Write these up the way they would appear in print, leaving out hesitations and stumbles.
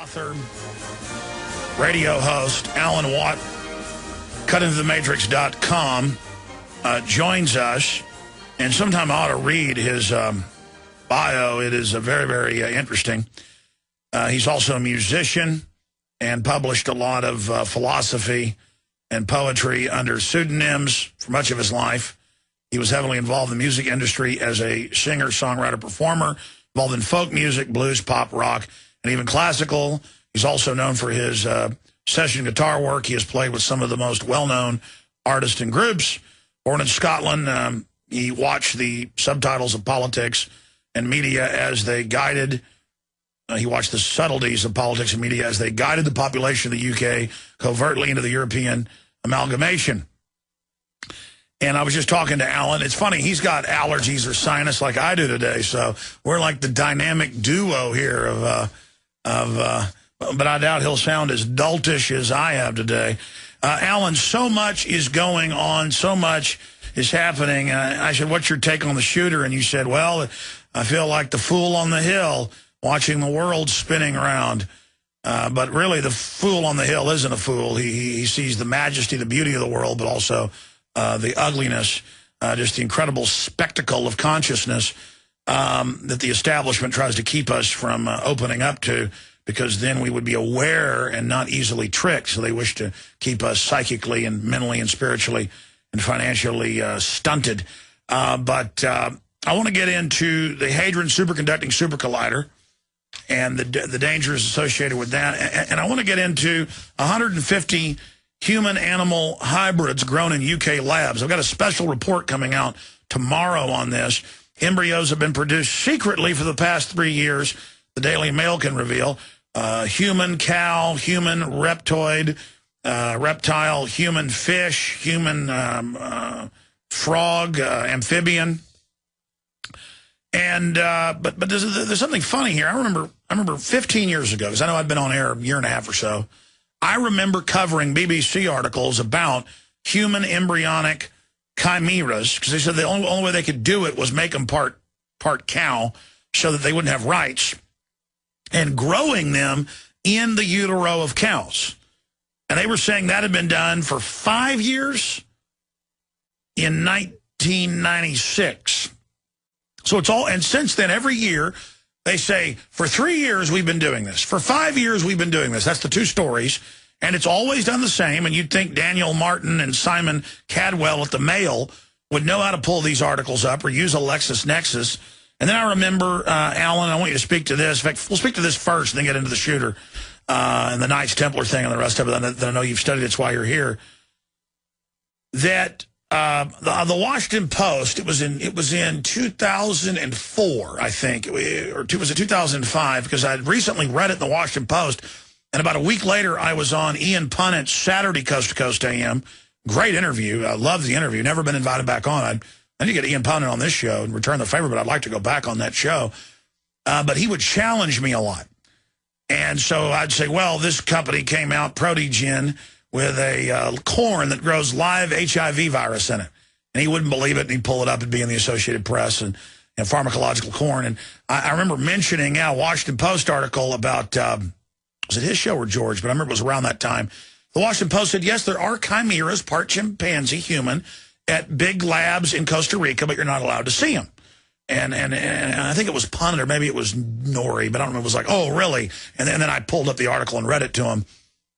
author, radio host, Alan Watt, cutintothematrix.com, joins us. And sometime I ought to read his bio. It is very, very interesting. He's also a musician and published a lot of philosophy and poetry under pseudonyms for much of his life. He was heavily involved in the music industry as a singer, songwriter, performer, involved in folk music, blues, pop, rock, and even classical. He's also known for his session guitar work. He has played with some of the most well-known artists and groups. Born in Scotland, he watched the subtitles of politics and media as they guided. He watched the subtleties of politics and media as they guided the population of the UK covertly into the European amalgamation. And I was just talking to Alan. It's funny, he's got allergies or sinus like I do today, so we're like the dynamic duo here but I doubt he'll sound as doltish as I have today. Alan, so much is going on, so much is happening. I said, what's your take on the shooter? And you said, well, I feel like the fool on the hill watching the world spinning around. But really, the fool on the hill isn't a fool. He sees the majesty, the beauty of the world, but also the ugliness, just the incredible spectacle of consciousness that the establishment tries to keep us from opening up to, because then we would be aware and not easily tricked. So they wish to keep us psychically and mentally and spiritually and financially stunted. But I want to get into the Hadron Superconducting Supercollider and the dangers associated with that. And I want to get into 150 human-animal hybrids grown in UK labs. I've got a special report coming out tomorrow on this. Embryos have been produced secretly for the past 3 years. The Daily Mail can reveal. Human cow, human reptoid, reptile, human fish, human frog, amphibian. And but there's something funny here. I remember 15 years ago, because I know I'd been on air a year and a half or so. I remember covering BBC articles about human embryonic chimeras, because they said the only way they could do it was make them part cow so that they wouldn't have rights, and growing them in the utero of cows. And they were saying that had been done for 5 years in 1996. So it's all, and since then, every year, they say, for 3 years, we've been doing this. For 5 years, we've been doing this. That's the two stories. And it's always done the same. And you'd think Daniel Martin and Simon Cadwell at the Mail would know how to pull these articles up or use a LexisNexis. And then I remember, Alan, I want you to speak to this. In fact, we'll speak to this first and then get into the shooter and the Knights Templar thing and the rest of it that I know you've studied. It's why you're here. That the Washington Post, it was in 2004, I think, or was it 2005? Because I'd recently read it in the Washington Post, and about a week later, I was on Ian Punnett's Saturday Coast to Coast AM. Great interview. I loved the interview. Never been invited back on. I need to get Ian Punnett on this show and return the favor, but I'd like to go back on that show. But he would challenge me a lot. And so I'd say, well, this company came out, Protigen, with a corn that grows live HIV virus in it. And he wouldn't believe it, and he'd pull it up. It'd be in the Associated Press and pharmacological corn. And I remember mentioning a Washington Post article about, was it his show or George? But I remember it was around that time. The Washington Post said, yes, there are chimeras, part chimpanzee, human, at big labs in Costa Rica, but you're not allowed to see them. And I think it was Punnett, or maybe it was Nori, but I don't know. It was like, oh, really? And then I pulled up the article and read it to him.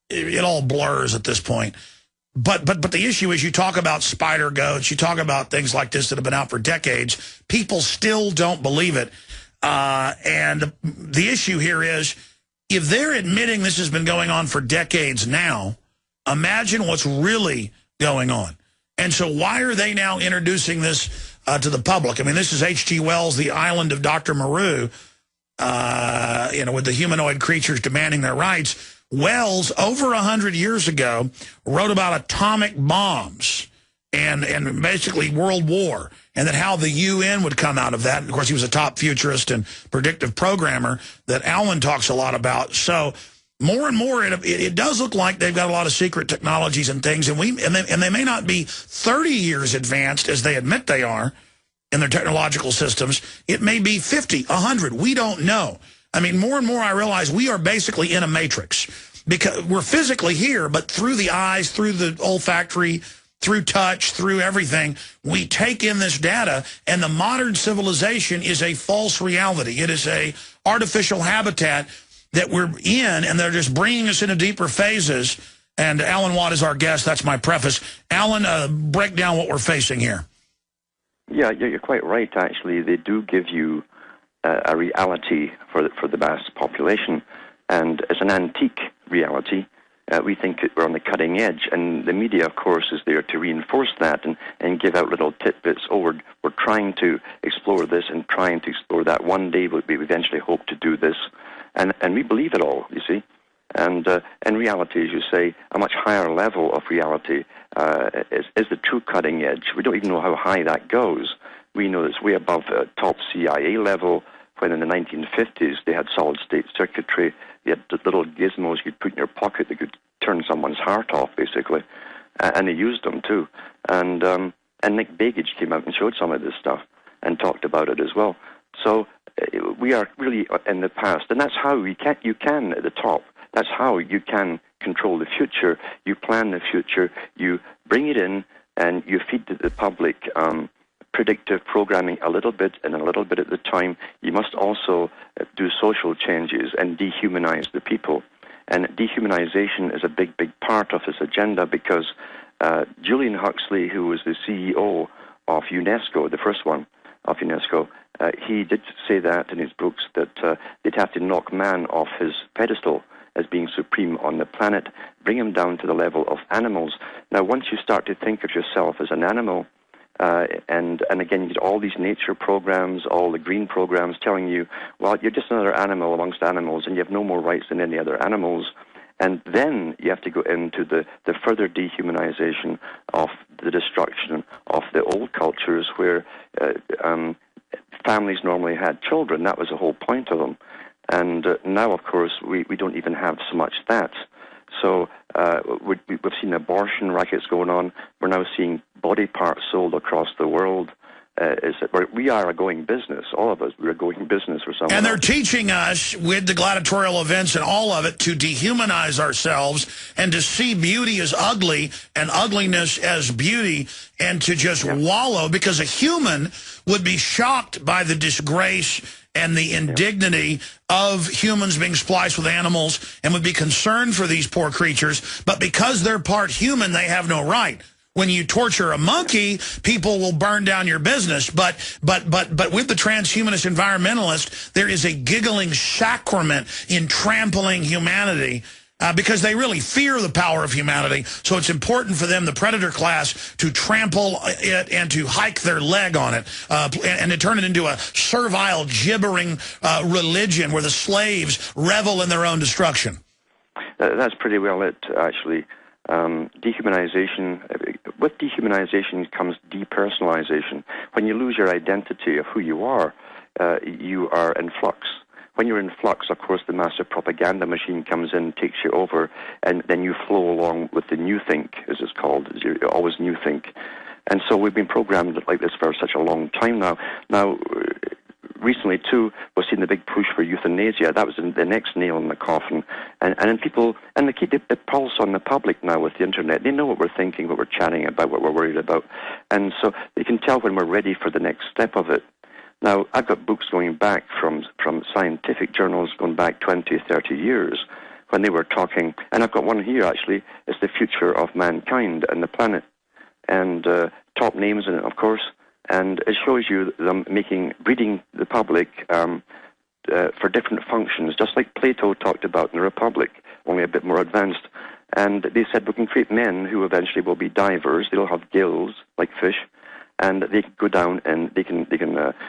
It all blurs at this point. But the issue is, you talk about spider goats, you talk about things like this that have been out for decades. People still don't believe it. And the issue here is, if they're admitting this has been going on for decades now, imagine what's really going on. And so why are they now introducing this to the public? I mean, this is H.G. Wells' The Island of Dr. Moreau, with the humanoid creatures demanding their rights. Wells, over 100 years ago, wrote about atomic bombs and basically World War, and that how the UN would come out of that. And of course, he was a top futurist and predictive programmer that Alan talks a lot about. So more and more, it does look like they've got a lot of secret technologies and things, and they may not be 30 years advanced as they admit they are in their technological systems. It may be 50, 100. We don't know. I mean, more and more I realize we are basically in a matrix because we're physically here, but through the eyes, through the olfactory, through touch, through everything, we take in this data, and the modern civilization is a false reality. It is a artificial habitat that we're in, and they're just bringing us into deeper phases. And Alan Watt is our guest. That's my preface. Alan, break down what we're facing here. Yeah, you're quite right, actually. They do give you a reality for the mass population, and it's an antique reality. We think we're on the cutting edge, and the media, of course, is there to reinforce that and give out little tidbits. Oh, we're trying to explore this and trying to explore that. One day we eventually hope to do this, and we believe it all, you see. And in reality, as you say, a much higher level of reality is the true cutting edge. We don't even know how high that goes. We know it's way above top CIA level, when in the 1950s they had solid-state circuitry. They had little gizmos you'd put in your pocket that could turn someone's heart off, basically. And they used them, too. And Nick Bagage came out and showed some of this stuff and talked about it as well. So we are really in the past. And that's how you can, at the top, that's how you can control the future. You plan the future, you bring it in, and you feed the public predictive programming a little bit and a little bit at the time. You must also do social changes and dehumanize the people. And dehumanization is a big, big part of this agenda, because Julian Huxley, who was the CEO of UNESCO, the first one of UNESCO, he did say that in his books, that they'd have to knock man off his pedestal as being supreme on the planet, bring him down to the level of animals. Now, once you start to think of yourself as an animal, and again, you get all these nature programs, all the green programs telling you, well, you're just another animal amongst animals, and you have no more rights than any other animals. And then you have to go into the further dehumanization of the destruction of the old cultures where families normally had children. That was the whole point of them. And now, of course, we don't even have so much that. So we've seen abortion rackets going on. We're now seeing body parts sold across the world. We are a going business, all of us. We're a going business for someone. And they're teaching us, with the gladiatorial events and all of it, to dehumanize ourselves and to see beauty as ugly and ugliness as beauty, and to just wallow, because a human would be shocked by the disgrace and the indignity of humans being spliced with animals, and would be concerned for these poor creatures. But because they're part human, they have no right. When you torture a monkey, people will burn down your business. But with the transhumanist environmentalist, there is a giggling sacrament in trampling humanity, because they really fear the power of humanity. So it's important for them, the predator class, to trample it and to hike their leg on it, and to turn it into a servile, gibbering religion where the slaves revel in their own destruction. That's pretty well it, actually. Dehumanization. With dehumanization comes depersonalization. When you lose your identity of who you are in flux. When you're in flux, of course, the massive propaganda machine comes in, takes you over, and then you flow along with the new think, as it's called. You always new think. And so we've been programmed like this for such a long time now. Now, recently, too, we've seen the big push for euthanasia. That was the next nail in the coffin. And people, and they keep the pulse on the public now with the internet. They know what we're thinking, what we're chatting about, what we're worried about. And so they can tell when we're ready for the next step of it. Now, I've got books going back from scientific journals going back 20, 30 years when they were talking, and I've got one here, actually. It's the future of mankind and the planet, and top names in it, of course, and it shows you them breeding the public for different functions, just like Plato talked about in the Republic, only a bit more advanced. And they said we can create men who eventually will be divers. They'll have gills like fish, and they can go down and they can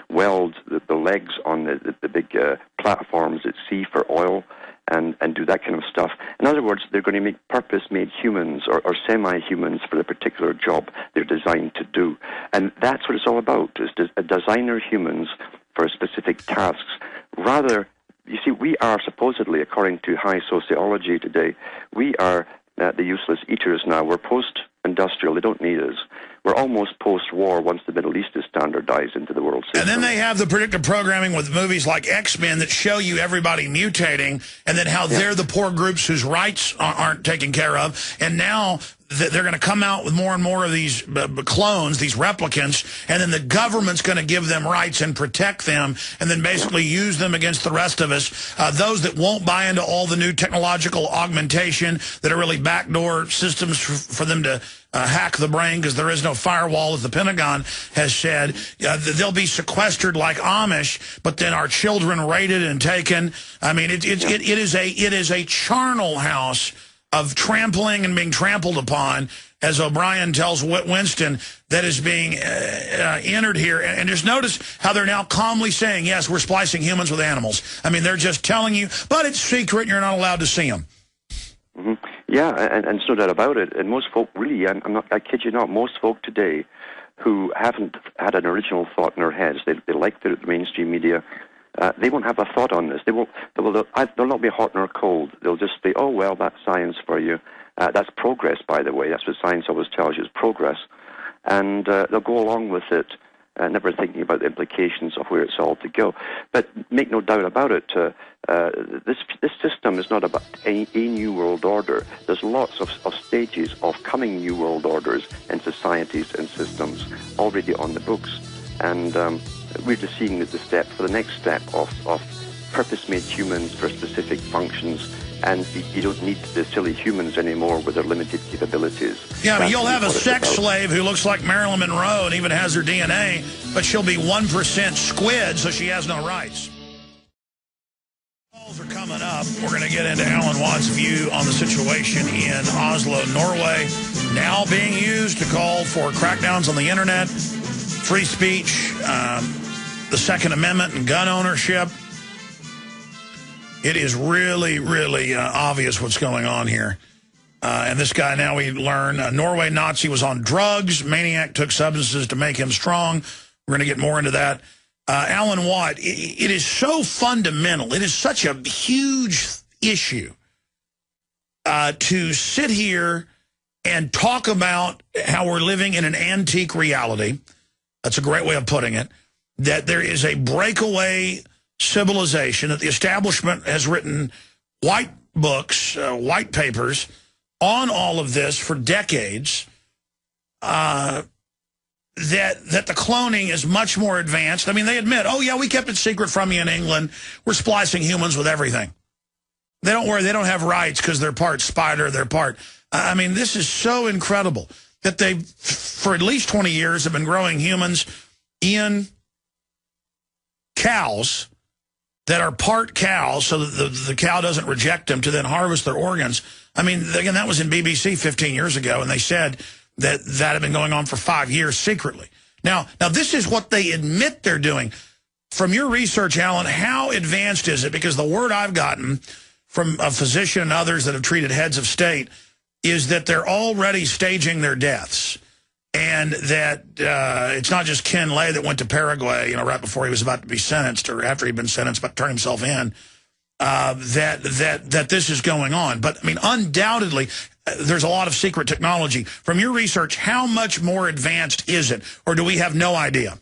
weld the legs on the big platforms at sea for oil and do that kind of stuff. In other words, they're going to make purpose-made humans or semi-humans for the particular job they're designed to do. And that's what it's all about, is designer humans for specific tasks. Rather, you see, we are supposedly, according to high sociology today, we are the useless eaters now. We're post-industrial. They don't need us. we're almost post-war once the Middle East is standardized into the world system. And then they have the predictive programming with movies like X-Men that show you everybody mutating, and then how they're the poor groups whose rights aren't taken care of. And now they're going to come out with more and more of these clones, these replicants, and then the government's going to give them rights and protect them, and then basically use them against the rest of us. Those that won't buy into all the new technological augmentation that are really backdoor systems for them to hack the brain, because there is no firewall, as the Pentagon has said. They'll be sequestered like Amish, but then our children raided and taken. I mean, it is a charnel house of trampling and being trampled upon, as O'Brien tells Winston, that is being entered here. And just notice how they're now calmly saying, yes, we're splicing humans with animals. I mean, they're just telling you, but it's secret and you're not allowed to see them. Mm-hmm. Yeah, and there's no doubt about it. And most folk, really, I kid you not, most folk today who haven't had an original thought in their heads, they like the mainstream media, they won't have a thought on this. They'll not be hot nor cold. They'll just say, oh, well, that's science for you. That's progress, by the way. That's what science always tells you, is progress. And they'll go along with it, never thinking about the implications of where it's all to go. But make no doubt about it, this system is not about a new world order. There's lots of stages of coming new world orders and societies and systems already on the books. And we're just seeing the next step of purpose-made humans for specific functions, and you don't need the silly humans anymore with their limited capabilities. Yeah, I mean, you'll have a sex slave who looks like Marilyn Monroe and even has her DNA, but she'll be 1% squid, so she has no rights. Calls are coming up. We're going to get into Alan Watt's view on the situation in Oslo, Norway, now being used to call for crackdowns on the internet, free speech, the Second Amendment, and gun ownership. It is really, really obvious what's going on here. And this guy, now we learn, Norway Nazi was on drugs. Maniac took substances to make him strong. We're going to get more into that. Alan Watt, it is so fundamental. It is such a huge issue to sit here and talk about how we're living in an antique reality. That's a great way of putting it. That there is a breakaway civilization, that the establishment has written white books, white papers on all of this for decades, that the cloning is much more advanced. I mean, they admit, oh, yeah, we kept it secret from you in England. We're splicing humans with everything. They don't worry. They don't have rights because they're part spider, they're part. I mean, this is so incredible that they, for at least 20 years, have been growing humans in cows that are part cows, so that the cow doesn't reject them, to then harvest their organs. I mean, again, that was in BBC 15 years ago, and they said that had been going on for 5 years secretly. Now, this is what they admit they're doing. From your research, Alan, how advanced is it? Because the word I've gotten from a physician and others that have treated heads of state is that they're already staging their deaths. And that it's not just Ken Lay that went to Paraguay, right before he was about to be sentenced, or after he'd been sentenced but turned himself in, that this is going on. But, I mean, undoubtedly, there's a lot of secret technology. From your research, how much more advanced is it, or do we have no idea?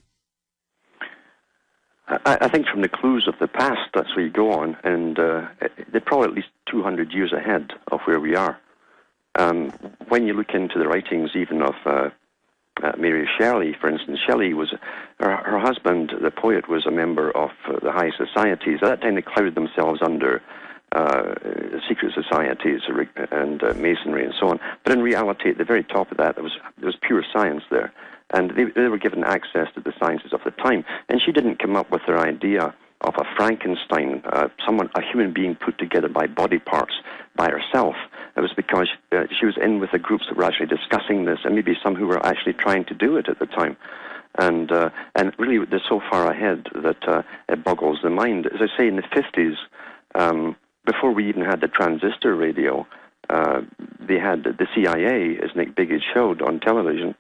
I think from the clues of the past, that's where you go on, and they're probably at least 200 years ahead of where we are. When you look into the writings even of Mary Shelley, for instance, Shelley was, her husband, the poet, was a member of the high societies. At that time, they clouded themselves under secret societies and masonry and so on. But in reality, at the very top of that, there was pure science there. And they were given access to the sciences of the time. And she didn't come up with her idea of a Frankenstein, a human being put together by body parts by herself. It was because she was in with the groups that were actually discussing this, and maybe some who were actually trying to do it at the time. And really, they're so far ahead that it boggles the mind. As I say, in the 50s, before we even had the transistor radio, they had the CIA, as Nick Biggs showed on television.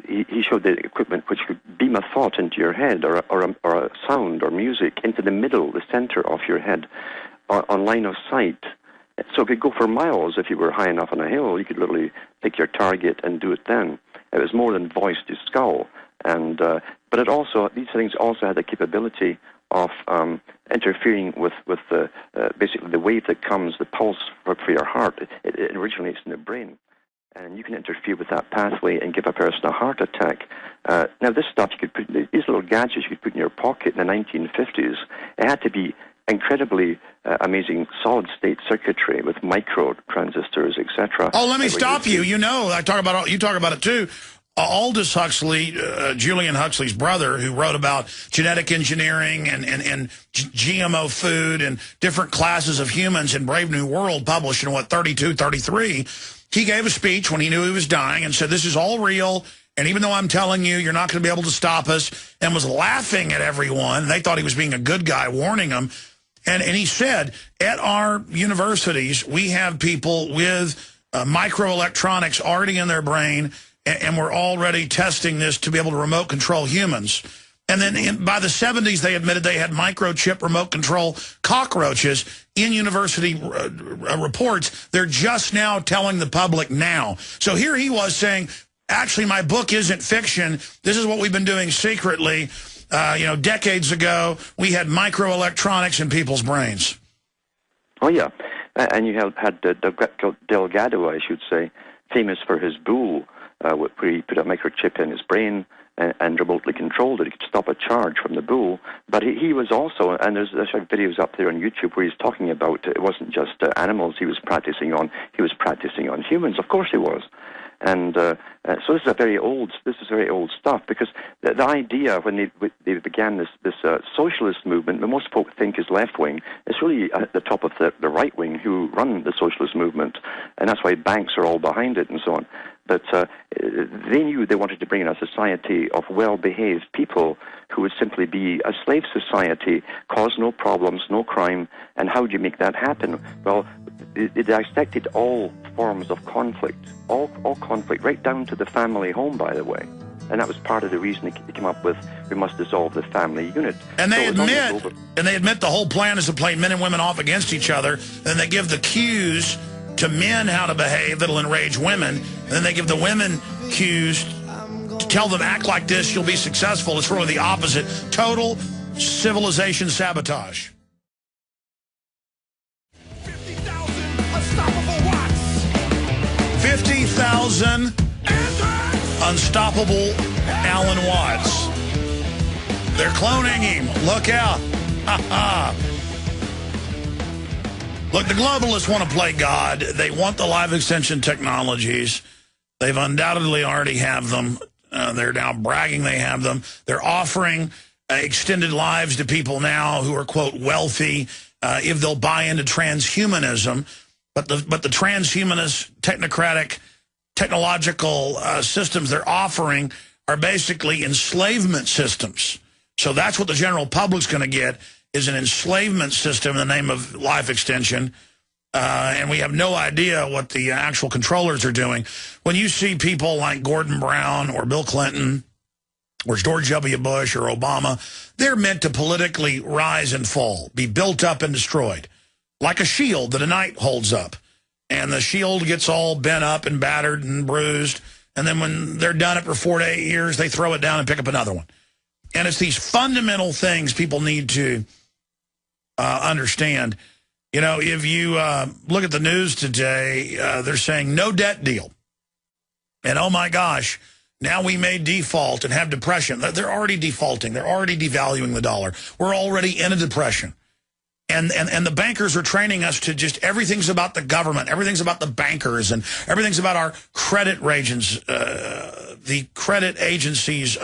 He showed the equipment which could beam a thought into your head, or a sound or music into the middle, the center of your head, on line of sight, So it could go for miles. If you were high enough on a hill, you could literally pick your target and do it then. It was more than voice to skull. And but it also, these things also had the capability of interfering with the basically the wave that comes, the pulse for your heart. It originates in the brain. And you can interfere with that pathway and give a person a heart attack. Now, this stuff, you could put, these little gadgets you could put in your pocket in the 1950s, it had to be incredibly amazing solid-state circuitry with micro transistors, etc. Oh, let me stop you. You know, you talk about it too. Aldous Huxley, Julian Huxley's brother, who wrote about genetic engineering and GMO food and different classes of humans in Brave New World, published in, 32, 33, he gave a speech when he knew he was dying and said, this is all real, and even though I'm telling you, you're not going to be able to stop us, and was laughing at everyone. They thought he was being a good guy, warning them. And he said, at our universities, we have people with microelectronics already in their brain, and we're already testing this to be able to remote control humans. And then by the 70s, they admitted they had microchip remote control cockroaches in university reports. They're just now telling the public now. So here he was saying, actually, my book isn't fiction. This is what we've been doing secretly. Decades ago, we had microelectronics in people's brains. Oh, yeah. And you had Delgado, I should say, famous for his bull, where he put a microchip in his brain and remotely controlled it. He could stop a charge from the bull. But he was also, and there's videos up there on YouTube where he's talking about it wasn't just animals he was practicing on humans. Of course he was. And so this is very old stuff, because the idea when they began this socialist movement, that most folk think is left wing, it's really at the top of the right wing who run the socialist movement, and that's why banks are all behind it and so on. But they knew they wanted to bring in a society of well-behaved people who would simply be a slave society, cause no problems, no crime. And how do you make that happen? Well, they dissected all forms of conflict, all conflict, right down to the family home, by the way. And that was part of the reason they came up with, we must dissolve the family unit. And they admit the whole plan is to play men and women off against each other. Then they give the cues to men how to behave that'll enrage women. And then they give the women cues to tell them, act like this, you'll be successful. It's really the opposite. Total civilization sabotage. 50,000 unstoppable Alan Watts. They're cloning him. Look out. Look, the globalists want to play God. They want the life extension technologies. They've undoubtedly already have them. They're now bragging they have them. They're offering extended lives to people now who are, quote, wealthy, if they'll buy into transhumanism. But the transhumanist, technocratic, technological systems they're offering are basically enslavement systems. So that's what the general public's going to get, is an enslavement system in the name of life extension. And we have no idea what the actual controllers are doing. When you see people like Gordon Brown or Bill Clinton or George W. Bush or Obama, they're meant to politically rise and fall, be built up and destroyed, like a shield that a knight holds up. And the shield gets all bent up and battered and bruised. And then when they're done it for 4 to 8 years, they throw it down and pick up another one. And it's these fundamental things people need to understand. You know, if you look at the news today, they're saying no debt deal. And oh my gosh, now we may default and have depression. They're already defaulting. They're already devaluing the dollar. We're already in a depression. And the bankers are training us to just, everything's about the government, everything's about the bankers, and everything's about our credit agents, the credit agencies'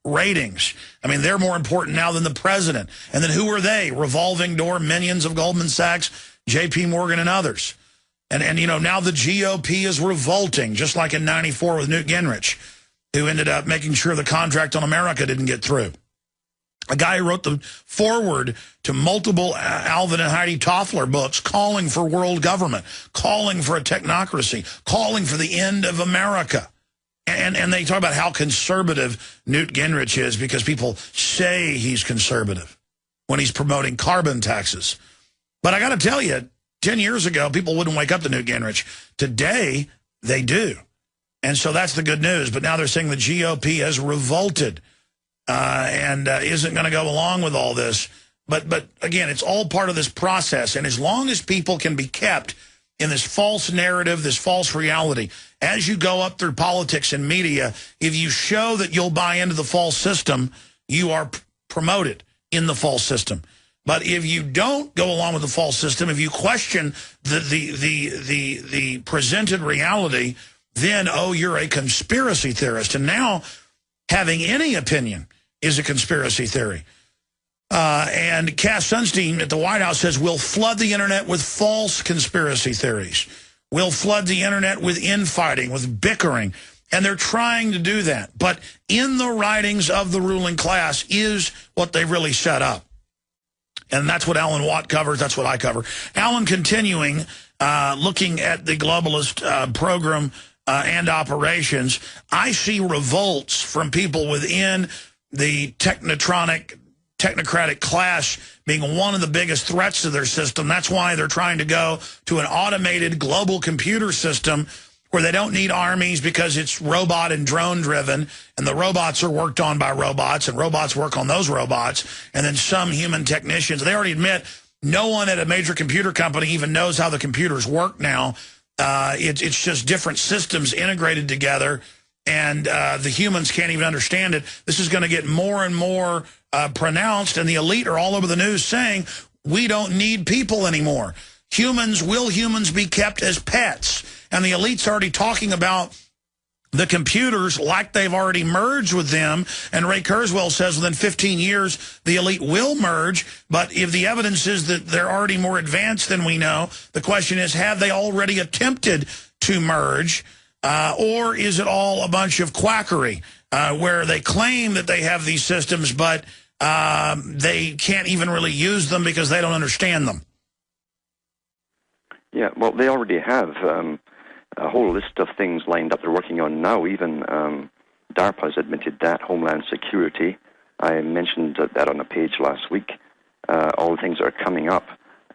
ratings. I mean, they're more important now than the president. And then who are they? Revolving door minions of Goldman Sachs, J.P. Morgan, and others. And you know, now the GOP is revolting, just like in '94 with Newt Gingrich, who ended up making sure the contract on America didn't get through. A guy who wrote the foreword to multiple Alvin and Heidi Toffler books calling for world government, calling for a technocracy, calling for the end of America. And they talk about how conservative Newt Gingrich is because people say he's conservative when he's promoting carbon taxes. But I got to tell you, 10 years ago, people wouldn't wake up to Newt Gingrich. Today, they do. And so that's the good news. But now they're saying the GOP has revolted and isn't going to go along with all this. But again, it's all part of this process. And as long as people can be kept in this false narrative, this false reality, as you go up through politics and media, if you show that you'll buy into the false system, you are promoted in the false system. But if you don't go along with the false system, if you question the presented reality, then, oh, you're a conspiracy theorist. And now having any opinion is a conspiracy theory. And Cass Sunstein at the White House says, we'll flood the internet with false conspiracy theories. We'll flood the internet with infighting, with bickering. And they're trying to do that. But in the writings of the ruling class is what they really set up. And that's what Alan Watt covers. That's what I cover. Alan, continuing, looking at the globalist program and operations, I see revolts from people within the technocratic class being one of the biggest threats to their system. That's why they're trying to go to an automated global computer system where they don't need armies because it's robot and drone driven, and the robots are worked on by robots, and robots work on those robots, and then some human technicians. They already admit no one at a major computer company even knows how the computers work now. It's just different systems integrated together, and the humans can't even understand it. This is going to get more and more pronounced, and the elite are all over the news saying, we don't need people anymore. Will humans be kept as pets? And the elite's already talking about the computers like they've already merged with them. And Ray Kurzweil says within 15 years, the elite will merge. But if the evidence is that they're already more advanced than we know, the question is, have they already attempted to merge? Or is it all a bunch of quackery where they claim that they have these systems, but they can't even really use them because they don't understand them? Yeah, well, they already have a whole list of things lined up they're working on now. Even DARPA has admitted that, Homeland Security. I mentioned that on a page last week, all the things that are coming up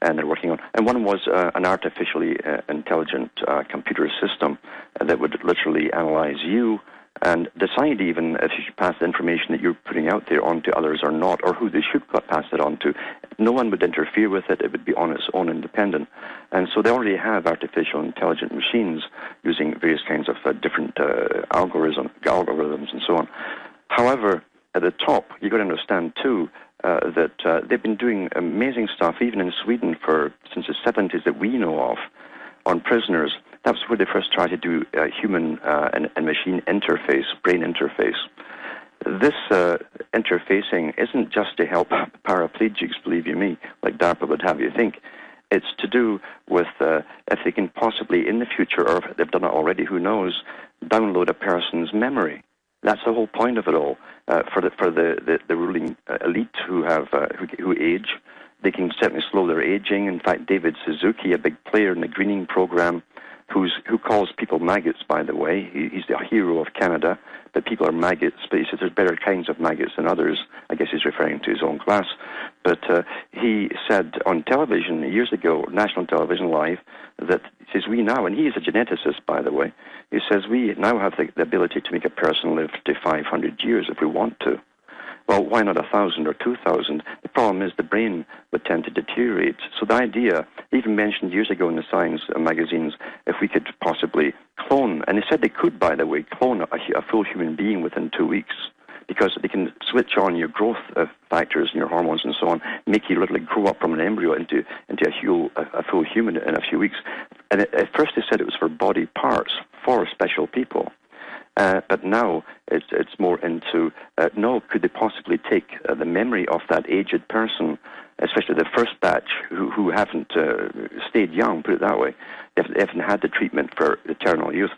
and they're working on. And one was an artificially intelligent computer system that would literally analyze you and decide even if you should pass the information that you're putting out there onto others or not, or who they should pass it on to. No one would interfere with it. It would be on its own independent. And so they already have artificial intelligent machines using various kinds of different algorithms and so on. However, at the top, you've got to understand, too, that they've been doing amazing stuff, even in Sweden, since the 70s that we know of, on prisoners. That's where they first tried to do human and machine interface, brain interface. This interfacing isn't just to help paraplegics, believe you me, like DARPA would have you think. It's to do with if they can possibly, in the future, or if they've done it already, who knows, download a person's memory. That's the whole point of it all. For the ruling elite who age, they can certainly slow their aging. In fact, David Suzuki, a big player in the greening program, who calls people maggots, by the way. He's the hero of Canada, but people are maggots, but he says there's better kinds of maggots than others. I guess he's referring to his own class. But he said on television years ago, national television live, that he says we now, and he is a geneticist, by the way, he says we now have the ability to make a person live to 500 years if we want to. Well, why not 1,000 or 2,000? The problem is the brain would tend to deteriorate. So the idea, even mentioned years ago in the science magazines, if we could possibly clone, and they said they could, by the way, clone a full human being within 2 weeks, because they can switch on your growth factors and your hormones and so on, make you literally grow up from an embryo into a full human in a few weeks. And at first they said it was for body parts, for special people. But now it's more into, could they possibly take the memory of that aged person, especially the first batch who haven't stayed young, put it that way, they haven't had the treatment for eternal youth,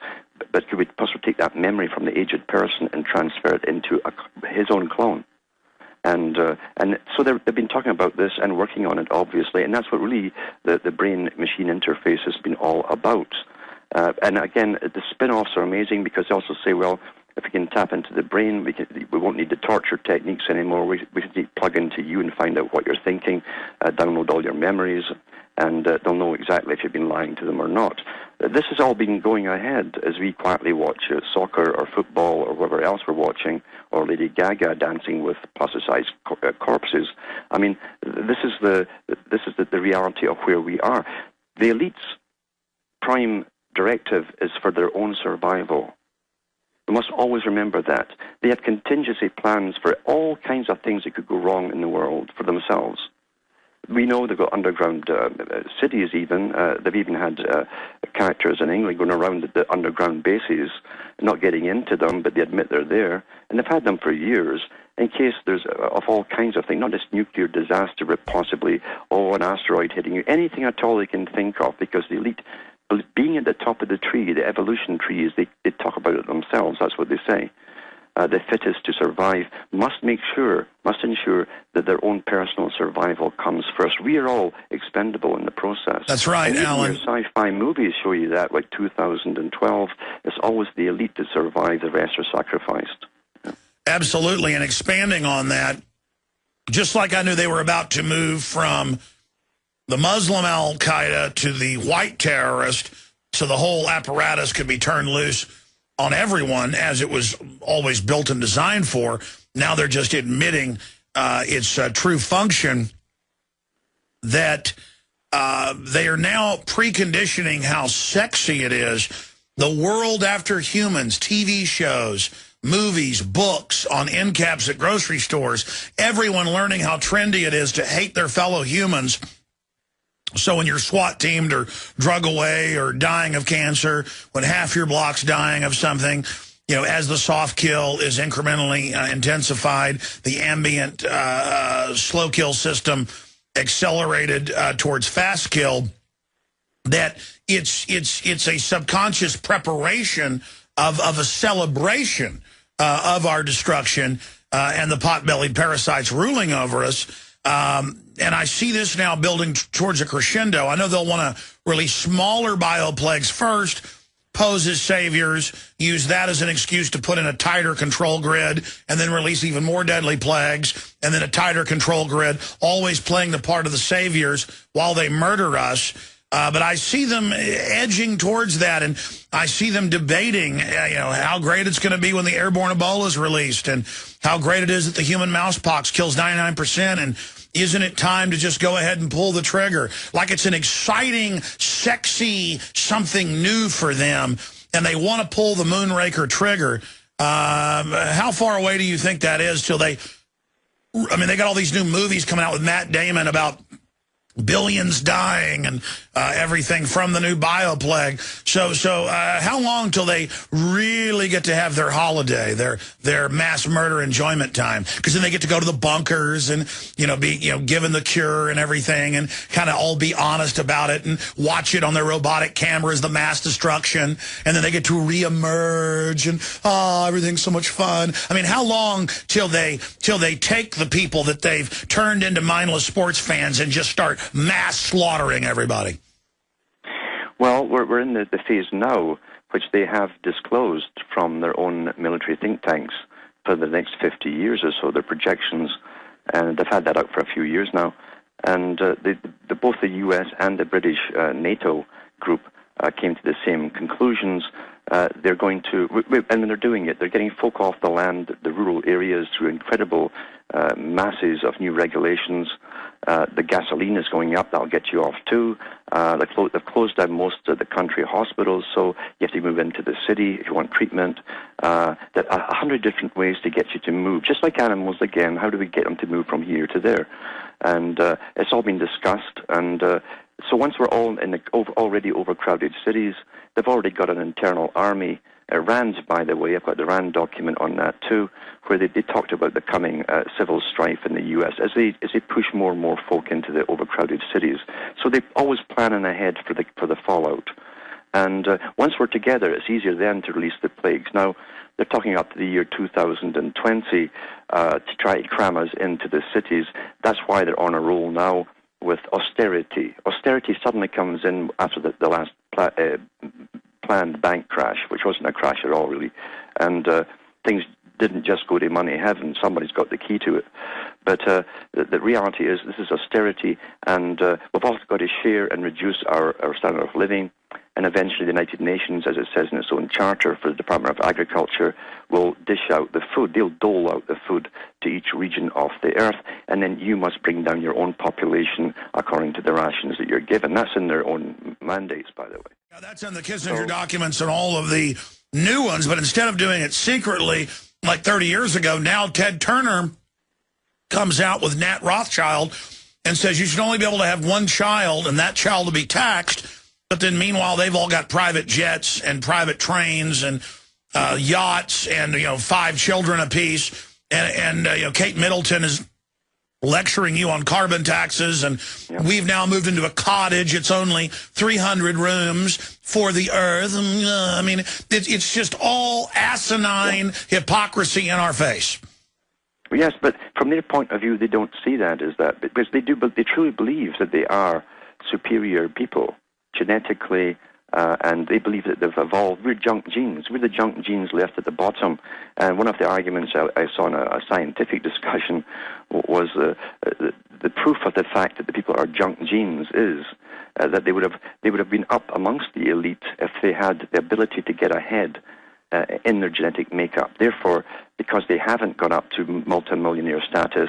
but could we possibly take that memory from the aged person and transfer it into his own clone? And so they've been talking about this and working on it, obviously, and that's what really the brain-machine interface has been all about. And again, the spin-offs are amazing because they also say, well, if we can tap into the brain, we won't need the torture techniques anymore. We just need to plug into you and find out what you're thinking, download all your memories, and they'll know exactly if you've been lying to them or not. This has all been going ahead as we quietly watch soccer or football or whatever else we're watching, or Lady Gaga dancing with plasticized corpses. I mean, this is the reality of where we are. The elite's prime directive is for their own survival. We must always remember that. They have contingency plans for all kinds of things that could go wrong in the world for themselves. We know they've got underground cities even. They've even had characters in England going around the underground bases, not getting into them, but they admit they're there. And they've had them for years in case there's of all kinds of things, not just nuclear disaster, but possibly, an asteroid hitting you. Anything at all they can think of, because the elite, being at the top of the tree, the evolution trees, they talk about it themselves. That's what they say. The fittest to survive must ensure that their own personal survival comes first. We are all expendable in the process. That's right, Alan. Sci-fi movies show you that, like 2012. It's always the elite that survive, the rest are sacrificed. Yeah. Absolutely, and expanding on that, just like I knew they were about to move from the Muslim al-Qaeda to the white terrorist, so the whole apparatus could be turned loose on everyone, as it was always built and designed for. Now they're just admitting its true function, that they are now preconditioning how sexy it is. The world after humans, TV shows, movies, books, on end caps at grocery stores, everyone learning how trendy it is to hate their fellow humans. So when you're SWAT teamed or drug away or dying of cancer, when half your block's dying of something, you know, as the soft kill is incrementally intensified, the ambient slow kill system accelerated towards fast kill, that it's a subconscious preparation of a celebration of our destruction and the pot-bellied parasites ruling over us. And I see this now building towards a crescendo. I know they'll want to release smaller bioplagues first, pose as saviors, use that as an excuse to put in a tighter control grid, and then release even more deadly plagues, and then a tighter control grid, always playing the part of the saviors while they murder us. But I see them edging towards that, and I see them debating, how great it's going to be when the airborne Ebola is released, and how great it is that the human mousepox kills 99%, and isn't it time to just go ahead and pull the trigger? Like it's an exciting, sexy something new for them, and they want to pull the Moonraker trigger. How far away do you think that is till they got all these new movies coming out with Matt Damon about billions dying and everything from the new bioplague. So how long till they really get to have their holiday, their mass murder enjoyment time? Because then they get to go to the bunkers and be given the cure and everything, and kind of all be honest about it and watch it on their robotic cameras, the mass destruction, and then they get to reemerge and everything's so much fun. I mean, how long till they take the people that they've turned into mindless sports fans and just start mass slaughtering everybody? Well, we're in the phase now, which they have disclosed from their own military think tanks for the next 50 years or so, their projections, and they've had that out for a few years now. And both the US and the British NATO group came to the same conclusions. They're going to, and they're doing it, they're getting folk off the land, the rural areas, through incredible masses of new regulations. The gasoline is going up, that'll get you off too. They've closed down most of the country hospitals, so you have to move into the city if you want treatment. There are 100 different ways to get you to move. Just like animals, again, how do we get them to move from here to there? And it's all been discussed. And so once we're all in the already overcrowded cities, they've already got an internal army. RAND, by the way, I've got the RAND document on that too, where they talked about the coming civil strife in the U.S. as they push more and more folk into the overcrowded cities. So they're always planning ahead for the fallout. And once we're together, it's easier then to release the plagues. Now, they're talking up to the year 2020 to try to cram us into the cities. That's why they're on a roll now with austerity. Austerity suddenly comes in after the last planned bank crash, which wasn't a crash at all, really. And things didn't just go to money heaven. Somebody's got the key to it. But the reality is this is austerity, and we've also got to share and reduce our standard of living. And eventually the United Nations, as it says in its own charter for the Department of Agriculture, will dish out the food. They'll dole out the food to each region of the earth, and then you must bring down your own population according to the rations that you're given. That's in their own mandates, by the way. Yeah, that's in the Kissinger documents and all of the new ones, but instead of doing it secretly, like 30 years ago, now Ted Turner comes out with Nat Rothschild and says you should only be able to have one child, and that child will be taxed. But then meanwhile, they've all got private jets and private trains and yachts and, 5 children apiece. And Kate Middleton is lecturing you on carbon taxes. And we've now moved into a cottage. It's only 300 rooms for the earth. I mean, it's just all asinine hypocrisy in our face. Yes, but from their point of view, they don't see that as that. Because they do, but they truly believe that they are superior people. Genetically, and they believe that they've evolved. We're junk genes. We're the junk genes left at the bottom. And one of the arguments I saw in a scientific discussion was the proof of the fact that the people are junk genes is that they would have been up amongst the elite if they had the ability to get ahead in their genetic makeup. Therefore, because they haven't gone up to multimillionaire status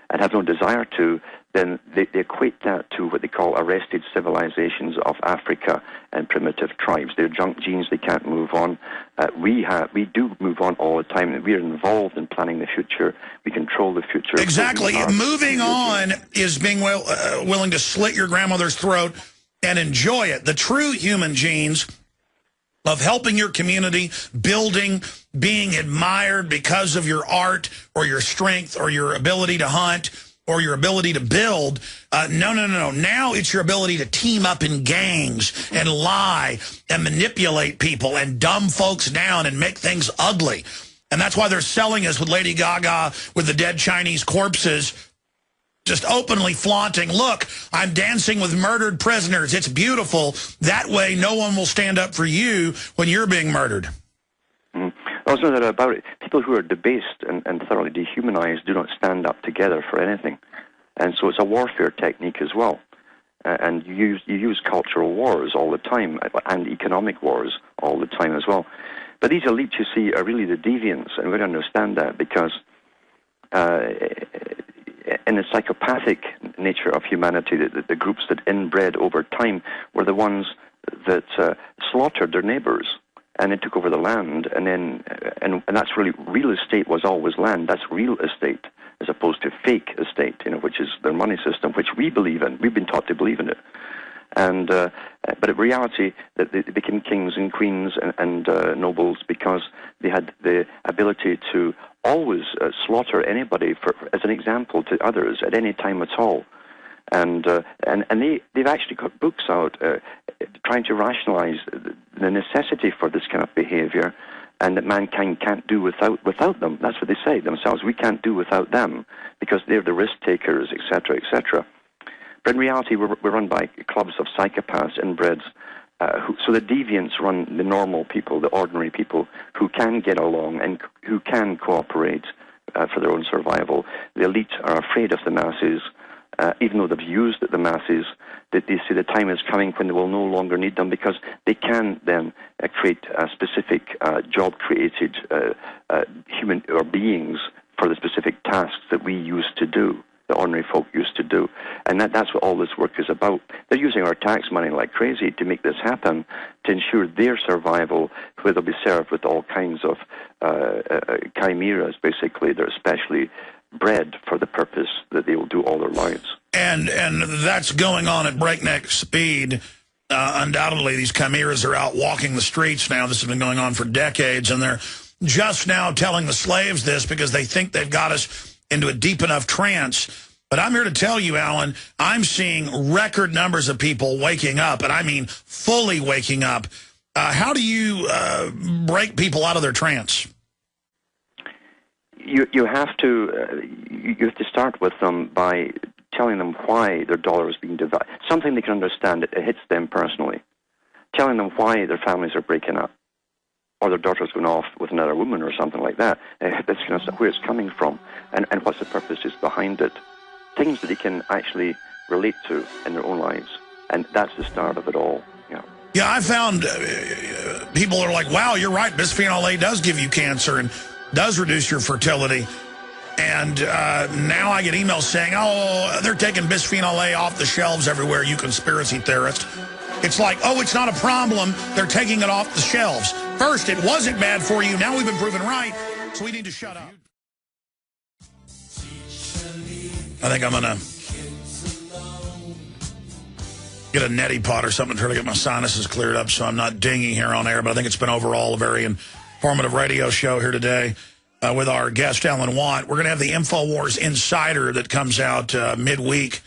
and have no desire to, then they equate that to what they call arrested civilizations of Africa and primitive tribes. They're junk genes, they can't move on. We do move on all the time. We're involved in planning the future. We control the future. Exactly. Moving on is being willing to slit your grandmother's throat and enjoy it. The true human genes of helping your community, building, being admired because of your art or your strength or your ability to hunt or your ability to build. No. Now it's your ability to team up in gangs and lie and manipulate people and dumb folks down and make things ugly. And that's why they're selling us with Lady Gaga with the dead Chinese corpses, just openly flaunting, look, I'm dancing with murdered prisoners. It's beautiful. That way no one will stand up for you when you're being murdered. There's no doubt about it. People who are debased and thoroughly dehumanized do not stand up together for anything. And so it's a warfare technique as well. And you use cultural wars all the time and economic wars all the time as well. But these elites, you see, are really the deviants, and we don't understand that because in the psychopathic nature of humanity, the groups that inbred over time were the ones that slaughtered their neighbors. And they took over the land, and that's really, real estate was always land. That's real estate, as opposed to fake estate, which is their money system, which we believe in. We've been taught to believe in it. And but in reality, they became kings and queens and nobles because they had the ability to always slaughter anybody as an example to others at any time at all. And they've actually got books out trying to rationalize the necessity for this kind of behavior, and that mankind can't do without them. That's what they say themselves. We can't do without them because they're the risk takers, etc., etc. But in reality, we're run by clubs of psychopaths, inbreds. So the deviants run the normal people, the ordinary people who can get along and who can cooperate for their own survival. The elite are afraid of the masses. Even though they've used the masses, that they see the time is coming when they will no longer need them because they can then create specific job-created human or beings for the specific tasks that we used to do, the ordinary folk used to do. And that's what all this work is about. They're using our tax money like crazy to make this happen, to ensure their survival, where they'll be served with all kinds of chimeras, basically. They're especially bred for the purpose that they will do all their lives. And that's going on at breakneck speed. Undoubtedly, these chimeras are out walking the streets now. This has been going on for decades, and they're just now telling the slaves this because they think they've got us into a deep enough trance. But I'm here to tell you, Alan, I'm seeing record numbers of people waking up, and I mean fully waking up. How do you break people out of their trance? You have to start with them by telling them why their dollar is being devalued. Something they can understand. It hits them personally. Telling them why their families are breaking up. or their daughter's going off with another woman or something like that. That's kind of where it's coming from, and what's the purpose is behind it. Things that they can actually relate to in their own lives, and that's the start of it all. Yeah. Yeah, I found people are like, wow, you're right, bisphenol A does give you cancer and does reduce your fertility. And now I get emails saying, oh, they're taking bisphenol A off the shelves everywhere, you conspiracy theorist. It's like, oh, it's not a problem. They're taking it off the shelves. First, it wasn't bad for you. Now we've been proven right, so we need to shut up. I think I'm going to get a neti pot or something to try to get my sinuses cleared up so I'm not dinging here on air. But I think it's been overall a very informative radio show here today with our guest, Alan Watt. We're going to have the InfoWars Insider that comes out midweek.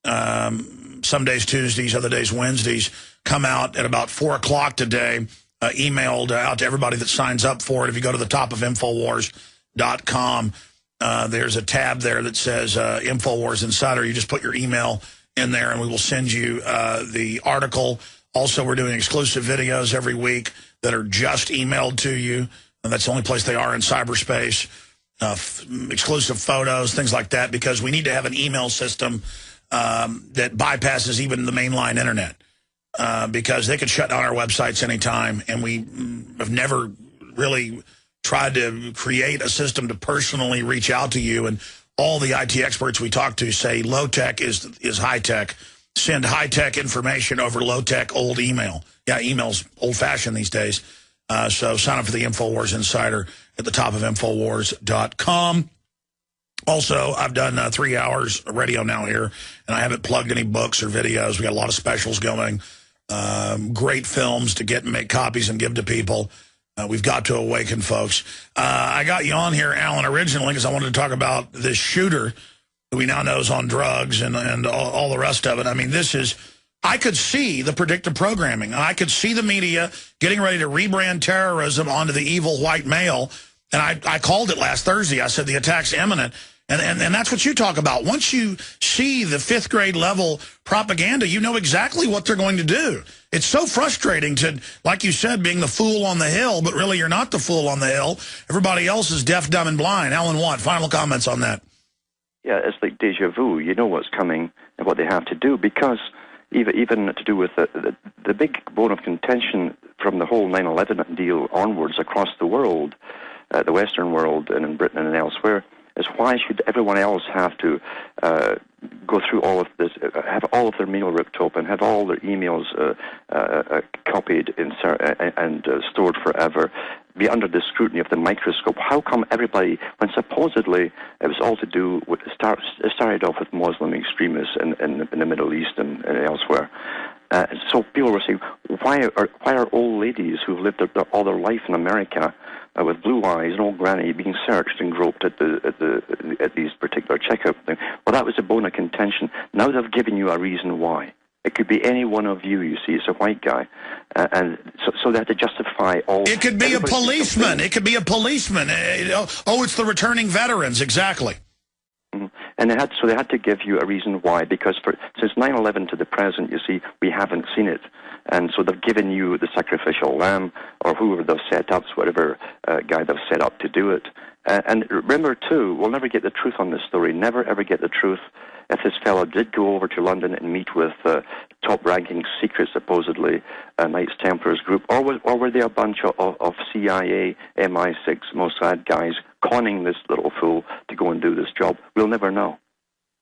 Some days Tuesdays, other days Wednesdays, come out at about 4 o'clock today, emailed out to everybody that signs up for it. If you go to the top of InfoWars.com, there's a tab there that says InfoWars Insider. You just put your email in there, and we will send you the article. Also, we're doing exclusive videos every week that are just emailed to you, and that's the only place they are in cyberspace. Exclusive photos, things like that, because we need to have an email system that bypasses even the mainline internet, because they could shut down our websites anytime, and we have never really tried to create a system to personally reach out to you. And all the IT experts we talk to say low-tech is high-tech. Send high-tech information over low-tech old email. Yeah, email's old-fashioned these days. So sign up for the InfoWars Insider at the top of InfoWars.com. Also, I've done 3 hours of radio now here, and I haven't plugged any books or videos. We got a lot of specials going, great films to get and make copies and give to people. We've got to awaken, folks. I got you on here, Alan, originally because I wanted to talk about this shooter who we now know is on drugs and all the rest of it. I mean, I could see the predictive programming. I could see the media getting ready to rebrand terrorism onto the evil white male. And I called it last Thursday. I said the attack's imminent. And that's what you talk about. Once you see the 5th grade level propaganda, you know exactly what they're going to do. It's so frustrating to, like you said, being the fool on the hill, but really you're not the fool on the hill. Everybody else is deaf, dumb, and blind. Alan Watt, final comments on that. Yeah, it's like deja vu. You know what's coming and what they have to do, because even to do with the big bone of contention from the whole 9/11 deal onwards across the world, the Western world and in Britain and elsewhere, is why should everyone else have to go through all of this, have all of their mail ripped open, have all their emails copied and stored forever, be under the scrutiny of the microscope? How come everybody, when supposedly it was all to do with, it started off with Muslim extremists in the Middle East and elsewhere? So people were saying, why are old ladies who've lived all their life in America with blue eyes and old granny being searched and groped at these particular checkup things? Well, that was a bone of contention. Now they've given you a reason why. It could be any one of you. You see, it's a white guy, and so they have to justify all. It could be a policeman. It could be a policeman. It's the returning veterans. Exactly. And they had to give you a reason why, because since 9/11 to the present, you see, we haven't seen it. And so they've given you the sacrificial lamb, or whoever they've set up, whatever guy they've set up to do it. And remember, too, we'll never get the truth on this story, never ever get the truth. If this fellow did go over to London and meet with top-ranking secret, supposedly, Knights Templars group, or were they a bunch of CIA, MI6, Mossad guys conning this little fool to go and do this job? We'll never know.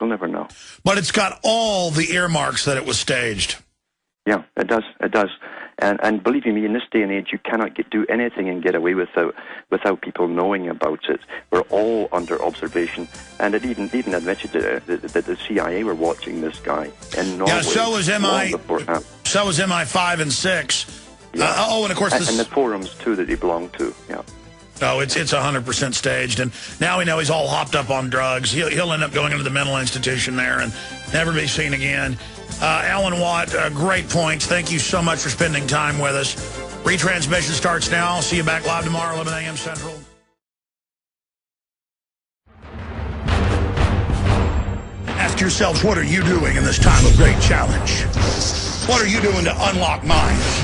We'll never know. But it's got all the earmarks that it was staged. Yeah, it does. It does. And believe me, in this day and age, you cannot do anything and get away without people knowing about it. We're all under observation, and it even admitted that the CIA were watching this guy in Norway. Yeah, so was So was MI5 and 6. Yeah. And of course, and the forums too that he belonged to. Yeah. Oh, it's 100% staged, and now we know he's all hopped up on drugs. He'll end up going into the mental institution there and never be seen again. Alan Watt, great points. Thank you so much for spending time with us. Retransmission starts now. I'll see you back live tomorrow, 11 a.m. Central. Ask yourselves, what are you doing in this time of great challenge? What are you doing to unlock minds?